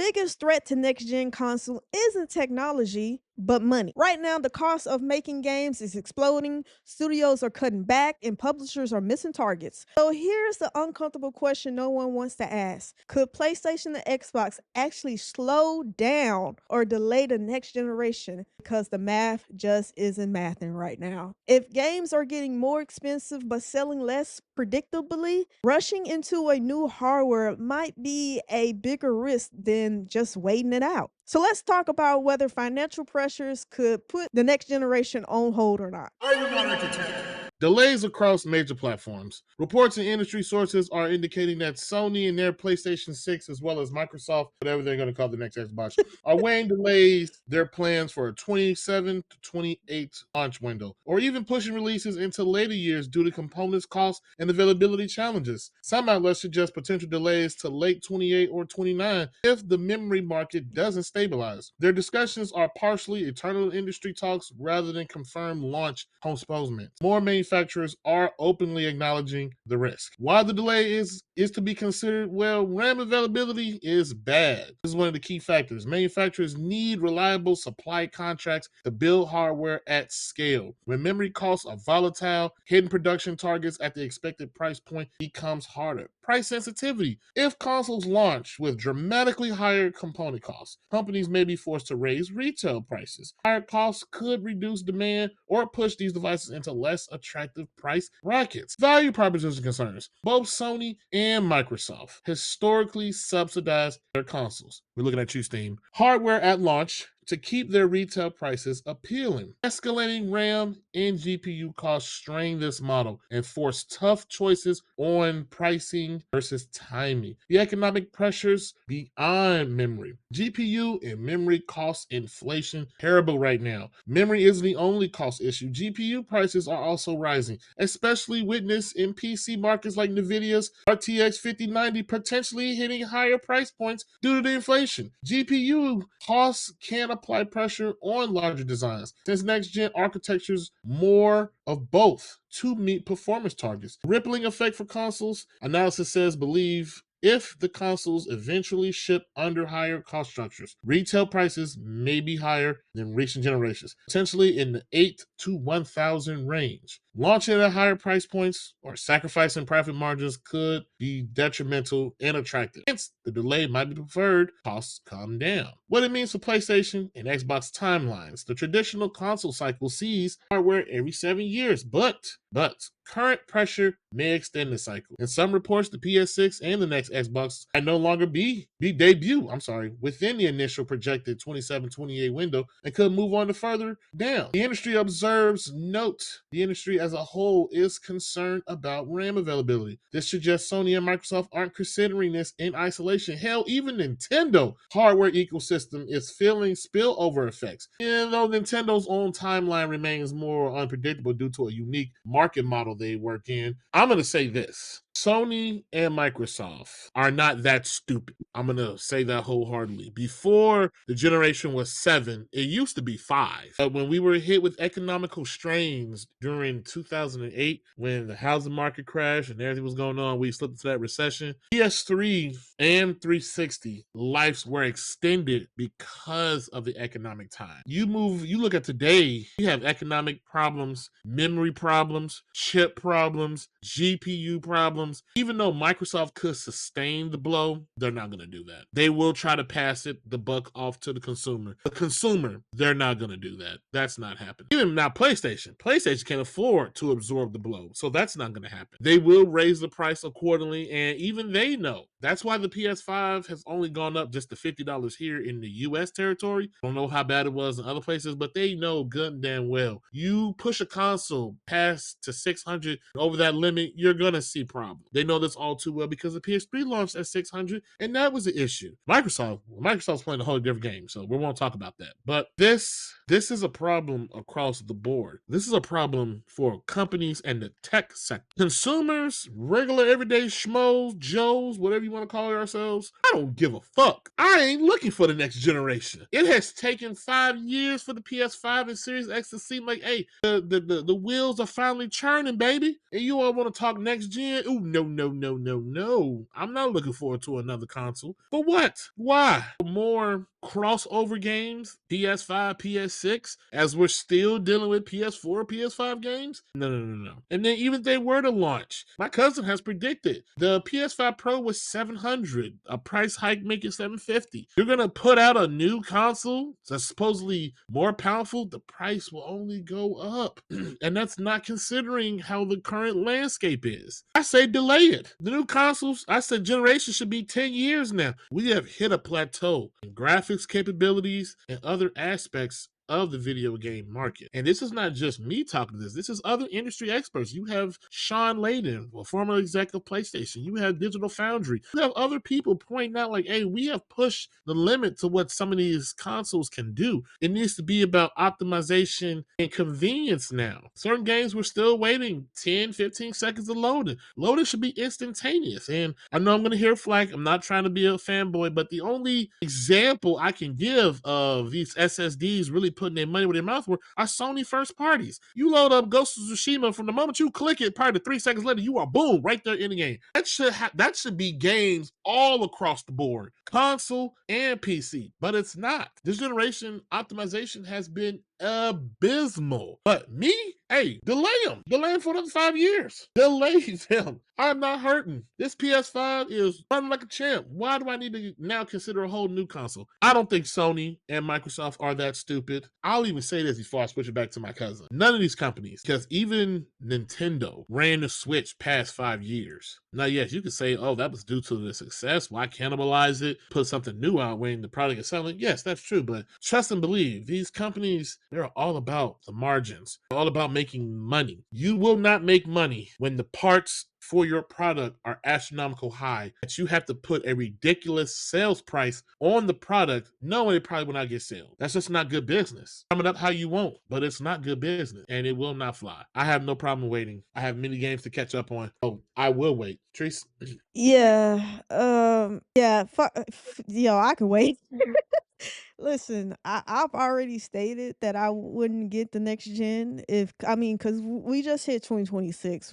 biggest threat to next gen console isn't technology, but money. Right now, the cost of making games is exploding, studios are cutting back, and publishers are missing targets. So here's the uncomfortable question no one wants to ask. Could PlayStation and Xbox actually slow down or delay the next generation because the math just isn't mathing right now? If games are getting more expensive but selling less predictably, rushing into a new hardware might be a bigger risk than just waiting it out. So let's talk about whether financial pressures could put the next generation on hold or not. Are you not entertained? Delays across major platforms. Reports and industry sources are indicating that Sony and their PlayStation 6, as well as Microsoft, whatever they're going to call the next Xbox, are weighing delays their plans for a 27 to 28 launch window, or even pushing releases into later years due to components, cost, and availability challenges. Some outlets suggest potential delays to late 28 or 29 if the memory market doesn't stabilize. Their discussions are partially eternal industry talks rather than confirmed launch postponements. More manufacturers are openly acknowledging the risk. Why the delay is to be considered, well, RAM availability is bad. This is one of the key factors. Manufacturers need reliable supply contracts to build hardware at scale. When memory costs are volatile, hitting production targets at the expected price point becomes harder. Price sensitivity. If consoles launch with dramatically higher component costs, companies may be forced to raise retail prices. Higher costs could reduce demand or push these devices into less attractive price brackets. Value proposition concerns. Both Sony and Microsoft historically subsidized their consoles. We're looking at you, Steam. Hardware at launch to keep their retail prices appealing. Escalating RAM and GPU costs strain this model and force tough choices on pricing versus timing. The economic pressures beyond memory. GPU and memory cost inflation, terrible right now. Memory isn't the only cost issue. GPU prices are also rising, especially witnessed in PC markets like Nvidia's RTX 5090 potentially hitting higher price points due to the inflation. GPU costs can apply pressure on larger designs, since next-gen architectures more of both to meet performance targets. Rippling effect for consoles, analysis says believe if the consoles eventually ship under higher cost structures, retail prices may be higher than recent generations, potentially in the 8 to 1,000 range. Launching at higher price points or sacrificing profit margins could be detrimental and attractive. Hence, the delay might be preferred. Costs come down. What it means for PlayStation and Xbox timelines. The traditional console cycle sees hardware every 7 years, but current pressure may extend the cycle. In some reports, the PS6 and the next Xbox might no longer be debut, within the initial projected 27-28 window and could move on to further down. The industry observes, the industry as a whole is concerned about RAM availability. This suggests Sony and Microsoft aren't considering this in isolation. Hell, even Nintendo hardware ecosystem is feeling spillover effects. Even though Nintendo's own timeline remains more unpredictable due to a unique market model they work in, I'm going to say this. Sony and Microsoft are not that stupid. I'm going to say that wholeheartedly. Before the generation was 7, it used to be 5. But when we were hit with economical strains during 2008, when the housing market crashed and everything was going on, we slipped into that recession. PS3 and 360 lives were extended because of the economic time. You look at today, you have economic problems, memory problems, chip problems, GPU problems. Even though Microsoft could sustain the blow, they're not going to do that. They will try to pass the buck off to the consumer. The consumer, they're not going to do that. That's not happening. Even now, PlayStation can afford to absorb the blow, so that's not going to happen. They will raise the price accordingly, and even they know. That's why the PS5 has only gone up just to $50 here in the US territory. I don't know how bad it was in other places, but they know good and damn well. You push a console past to 600 over that limit, you're going to see problems. They know this all too well because the PS3 launched at 600, and that was the issue. Microsoft's playing a whole different game, so we won't talk about that. But this is a problem across the board. This is a problem for companies and the tech sector. Consumers, regular everyday schmoes, Joes, whatever you want to call ourselves, I don't give a fuck. I ain't looking for the next generation. It has taken 5 years for the PS5 and Series X to seem like, hey, the wheels are finally churning, baby. And you all want to talk next gen? Ooh, no, no, no, no, no. I'm not looking forward to another console. For what? Why? More crossover games, PS5, PS6, as we're still dealing with PS4, PS5 games? No, no, no, no. And then even if they were to launch, my cousin has predicted the PS5 Pro was 700, a price hike make it 750. You're gonna put out a new console that's supposedly more powerful, the price will only go up. And that's not considering how the current landscape is. I say delay it. The new consoles, I said generation should be 10 years now. We have hit a plateau in graphics capabilities and other aspects of the video game market. And this is not just me talking this. This is other industry experts. You have Sean Layden, a former exec of PlayStation. You have Digital Foundry. You have other people pointing out like, hey, we have pushed the limit to what some of these consoles can do. It needs to be about optimization and convenience now. Certain games we're still waiting 10, 15 seconds of loading. Loading should be instantaneous. And I know I'm going to hear flack. I'm not trying to be a fanboy, but the only example I can give of these SSDs really putting their money where their mouth were are Sony first parties. You load up Ghost of Tsushima, from the moment you click it, probably 3 seconds later, you are boom, right there in the game. That should be games all across the board, console and PC, but it's not. This generation optimization has been abysmal. But me, hey, delay them for another 5 years. Delay them. I'm not hurting. This PS5 is running like a champ. Why do I need to now consider a whole new console? I don't think Sony and Microsoft are that stupid. I'll even say this before I switch it back to my cousin. None of these companies, because even Nintendo ran the Switch past 5 years. Now, yes, you could say, oh, that was due to the success. Why cannibalize it? Put something new out when the product is selling. Yes, that's true. But trust and believe, these companies, they're all about the margins. They're all about making money. You will not make money when the parts for your product are astronomical high that you have to put a ridiculous sales price on the product knowing it probably will not get sold. That's just not good business. Sum it up how you want, but it's not good business and it will not fly. I have no problem waiting. I have many games to catch up on. Oh, I will wait. Treese? Yeah, yeah, yo, I can wait. Listen, I've already stated that I wouldn't get the next gen if I mean, because we just hit 2026.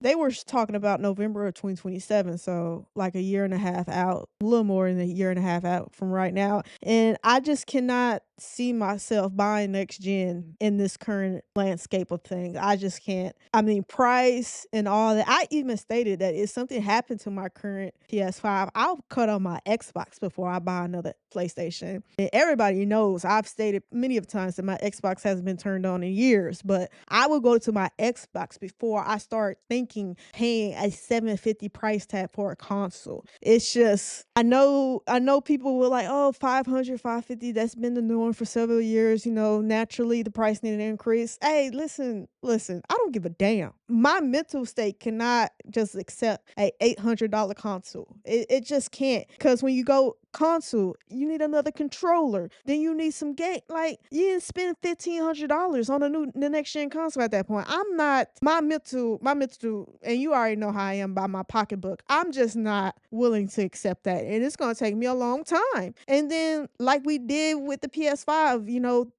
They were talking about November of 2027, so like a year and a half out, a little more than a year and a half out from right now. And I just cannot see myself buying next gen in this current landscape of things. I just can't. I mean, price and all that. I even stated that if something happened to my current PS5, I'll cut on my Xbox before I buy another PlayStation. And everybody knows I've stated many of times that my Xbox hasn't been turned on in years, but I will go to my Xbox before I start thinking paying a 750 price tag for a console. It's just I know people were like, "Oh, 500, 550, that's been the norm for several years, naturally the price needed to increase." Hey, listen, I don't give a damn. My mental state cannot just accept a $800 console. It just can't. Because when you go console, you need another controller. Then you need some game. Like you didn't spend $1,500 on the next gen console at that point. I'm not my mental, and you already know how I am by my pocketbook. I'm just not willing to accept that, and it's gonna take me a long time. And then, like we did with the PS5,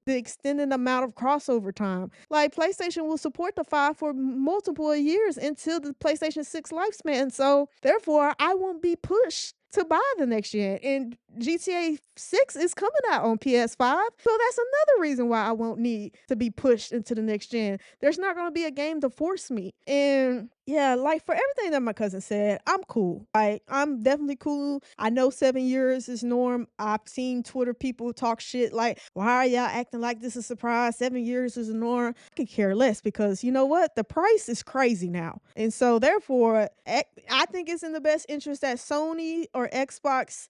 the extended amount of crossover time. Like PlayStation will support the 5 for multiple years until the PlayStation 6 lifespan. So therefore, I won't be pushed to buy the next gen. And GTA 6 is coming out on PS5. So that's another reason why I won't need to be pushed into the next gen. There's not going to be a game to force me. And yeah, like for everything that my cousin said, I'm cool. Like, I'm definitely cool. I know 7 years is norm. I've seen Twitter people talk shit like, why are y'all acting like this is a surprise? 7 years is a norm. I could care less because you know what? The price is crazy now. And so, therefore, I think it's in the best interest that Sony or Xbox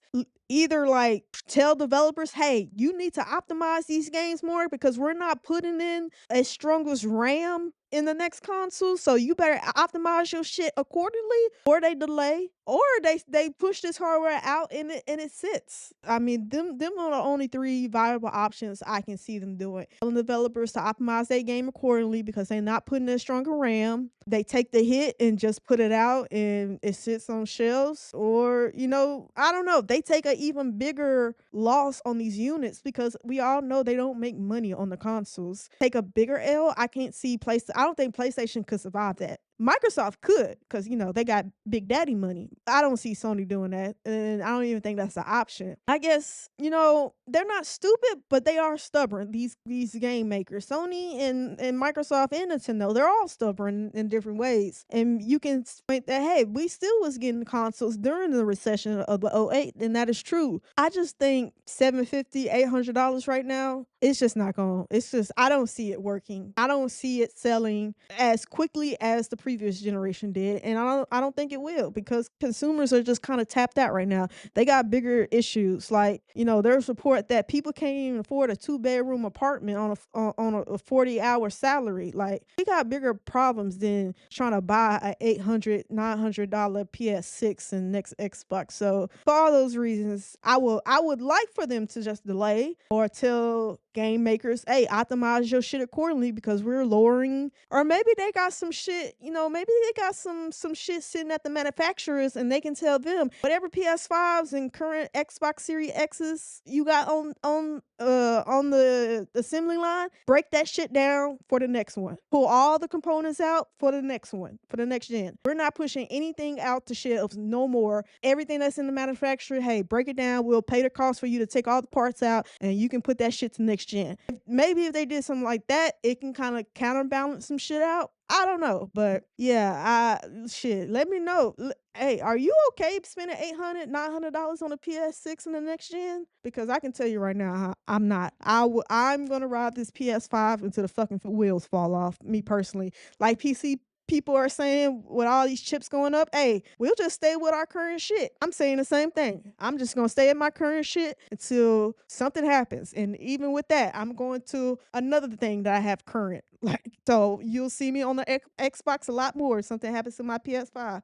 either like tell developers, hey, you need to optimize these games more because we're not putting in as strong as RAM in the next console, so you better optimize your shit accordingly, or they delay, or they push this hardware out and it sits. I mean, them are the only three viable options I can see them doing. Telling developers to optimize their game accordingly because they're not putting in stronger RAM. They take the hit and just put it out and it sits on shelves, or I don't know. They take an even bigger loss on these units because we all know they don't make money on the consoles. Take a bigger L. I can't see PlayStation. I don't think PlayStation could survive that. Microsoft could, because they got big daddy money. I don't see Sony doing that, and I don't even think that's an option. I guess they're not stupid, but they are stubborn. These game makers, Sony and Microsoft and Nintendo, they're all stubborn in different ways. And you can point that, hey, we still was getting consoles during the recession of the '08, and that is true. I just think $750, $800 right now, it's just not going. It's just I don't see it working. I don't see it selling as quickly as the previous generation did, and I don't think it will, because consumers are just kind of tapped out right now. They got bigger issues, like there's report that people can't even afford a 2-bedroom apartment on a 40-hour salary. Like, we got bigger problems than trying to buy a $800 $900 PS6 and next Xbox. So for all those reasons, I would like for them to just delay or tell game makers, hey, optimize your shit accordingly, because we're lowering. Or maybe they got some shit, maybe they got some shit sitting at the manufacturers, and they can tell them whatever PS5s and current Xbox Series X's you got on the assembly line, break that shit down for the next one. Pull all the components out for the next one, for the next gen. We're not pushing anything out to shelves no more. Everything that's in the manufacturer, hey, break it down. We'll pay the cost for you to take all the parts out, and you can put that shit to next gen. Maybe if they did something like that, it can kind of counterbalance some shit out. I don't know, but yeah, shit. Let me know. Hey, are you okay spending $800 $900 on a PS6 in the next gen? Because I can tell you right now, I'm not. I'm gonna ride this PS5 until the fucking wheels fall off. Me personally, like PC people are saying, with all these chips going up, hey, we'll just stay with our current shit. I'm saying the same thing. I'm just gonna stay at my current shit until something happens. And even with that, I'm going to another thing that I have current. Like, so you'll see me on the Xbox a lot more if something happens to my PS5.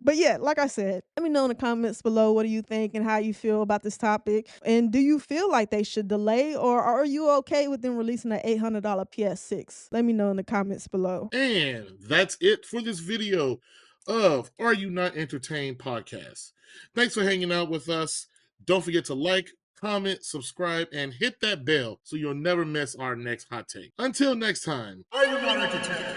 But yeah, like I said, let me know in the comments below, what do you think and how you feel about this topic. And do you feel like they should delay, or are you okay with them releasing an $800 PS6? Let me know in the comments below. And that's it for this video of Are You Not Entertained podcast. Thanks for hanging out with us. Don't forget to like, comment, subscribe, and hit that bell so you'll never miss our next hot take. Until next time, Are You Not Entertained?